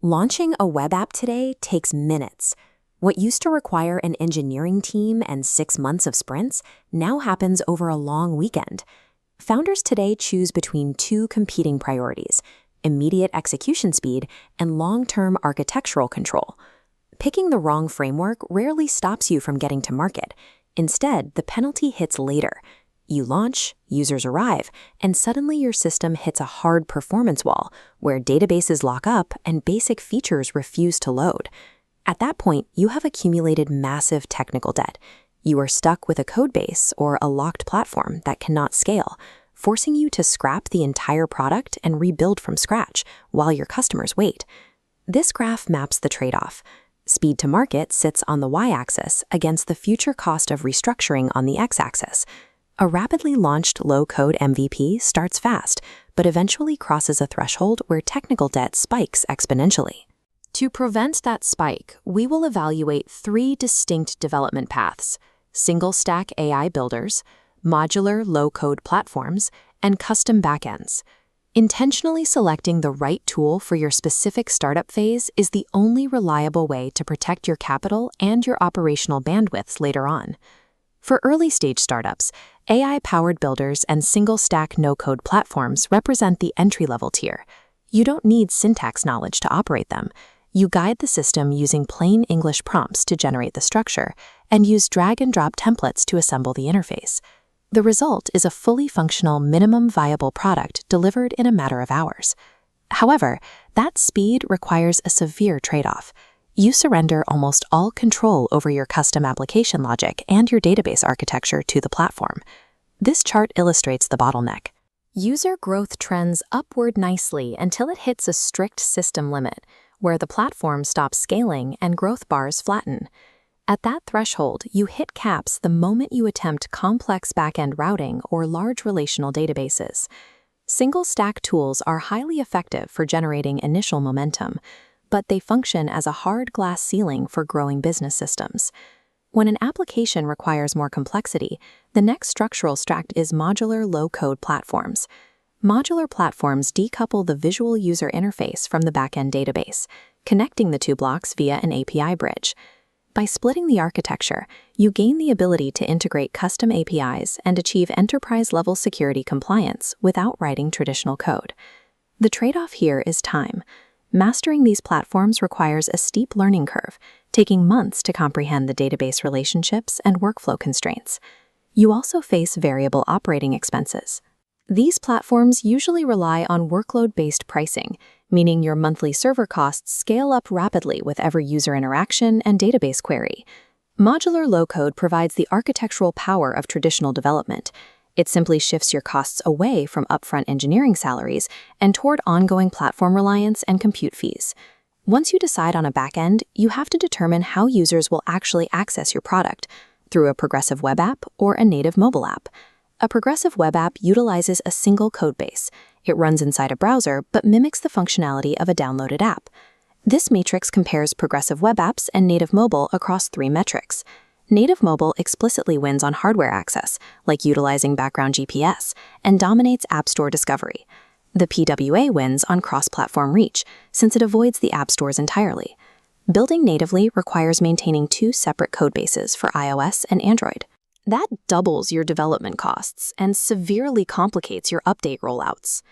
Launching a web app today takes minutes. What used to require an engineering team and 6 months of sprints now happens over a long weekend. Founders today choose between two competing priorities: immediate execution speed and long-term architectural control. Picking the wrong framework rarely stops you from getting to market. Instead, the penalty hits later. You launch, users arrive, and suddenly your system hits a hard performance wall where databases lock up and basic features refuse to load. At that point, you have accumulated massive technical debt. You are stuck with a codebase or a locked platform that cannot scale, forcing you to scrap the entire product and rebuild from scratch while your customers wait. This graph maps the trade-off. Speed to market sits on the y-axis against the future cost of restructuring on the x-axis. A rapidly launched low-code MVP starts fast, but eventually crosses a threshold where technical debt spikes exponentially. To prevent that spike, we will evaluate 3 distinct development paths: single-stack AI builders, modular low-code platforms, and custom backends. Intentionally selecting the right tool for your specific startup phase is the only reliable way to protect your capital and your operational bandwidths later on. For early-stage startups, AI-powered builders and single-stack no-code platforms represent the entry-level tier. You don't need syntax knowledge to operate them. You guide the system using plain English prompts to generate the structure and use drag-and-drop templates to assemble the interface. The result is a fully functional minimum viable product delivered in a matter of hours. However, that speed requires a severe trade-off. You surrender almost all control over your custom application logic and your database architecture to the platform. This chart illustrates the bottleneck. User growth trends upward nicely until it hits a strict system limit, where the platform stops scaling and growth bars flatten. At that threshold, you hit caps the moment you attempt complex backend routing or large relational databases. Single-stack tools are highly effective for generating initial momentum, but they function as a hard glass ceiling for growing business systems. When an application requires more complexity, the next structural stack is modular low-code platforms. Modular platforms decouple the visual user interface from the backend database, connecting the two blocks via an API bridge. By splitting the architecture, you gain the ability to integrate custom APIs and achieve enterprise-level security compliance without writing traditional code. The trade-off here is time. Mastering these platforms requires a steep learning curve, taking months to comprehend the database relationships and workflow constraints. You also face variable operating expenses. These platforms usually rely on workload-based pricing, meaning your monthly server costs scale up rapidly with every user interaction and database query. Modular low-code provides the architectural power of traditional development. It simply shifts your costs away from upfront engineering salaries and toward ongoing platform reliance and compute fees. Once you decide on a backend, you have to determine how users will actually access your product, through a progressive web app or a native mobile app. A progressive web app utilizes a single codebase. It runs inside a browser but mimics the functionality of a downloaded app. This matrix compares progressive web apps and native mobile across 3 metrics. Native mobile explicitly wins on hardware access, like utilizing background GPS, and dominates App Store discovery. The PWA wins on cross-platform reach, since it avoids the app stores entirely. Building natively requires maintaining 2 separate codebases for iOS and Android. That doubles your development costs and severely complicates your update rollouts.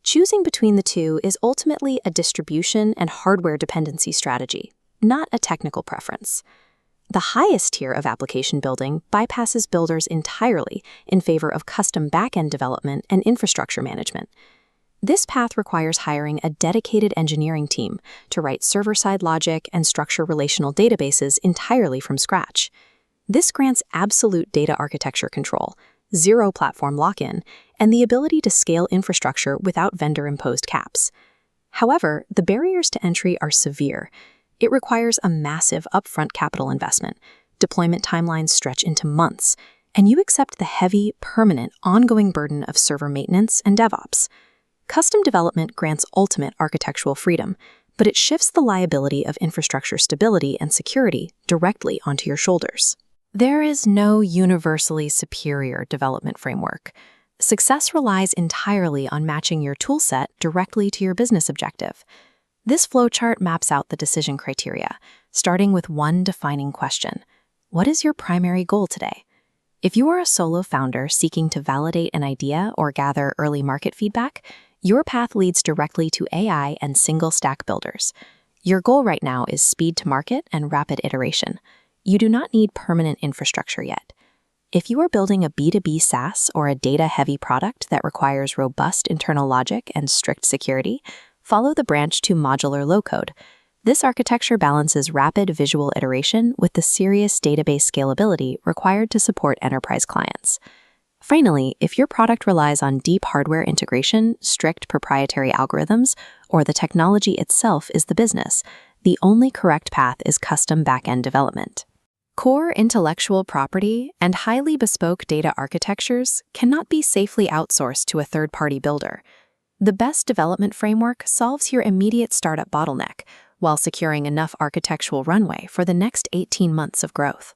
Choosing between the two is ultimately a distribution and hardware dependency strategy, not a technical preference. The highest tier of application building bypasses builders entirely in favor of custom backend development and infrastructure management. This path requires hiring a dedicated engineering team to write server-side logic and structure relational databases entirely from scratch. This grants absolute data architecture control, zero platform lock-in, and the ability to scale infrastructure without vendor-imposed caps. However, the barriers to entry are severe. It requires a massive upfront capital investment. Deployment timelines stretch into months, and you accept the heavy, permanent, ongoing burden of server maintenance and DevOps. Custom development grants ultimate architectural freedom, but it shifts the liability of infrastructure stability and security directly onto your shoulders. There is no universally superior development framework. Success relies entirely on matching your toolset directly to your business objective. This flowchart maps out the decision criteria, starting with one defining question. What is your primary goal today? If you are a solo founder seeking to validate an idea or gather early market feedback, your path leads directly to AI and single-stack builders. Your goal right now is speed to market and rapid iteration. You do not need permanent infrastructure yet. If you are building a B2B SaaS or a data-heavy product that requires robust internal logic and strict security, follow the branch to modular low-code. This architecture balances rapid visual iteration with the serious database scalability required to support enterprise clients. Finally, if your product relies on deep hardware integration, strict proprietary algorithms, or the technology itself is the business, the only correct path is custom backend development. Core intellectual property and highly bespoke data architectures cannot be safely outsourced to a third-party builder. The best development framework solves your immediate startup bottleneck while securing enough architectural runway for the next 18 months of growth.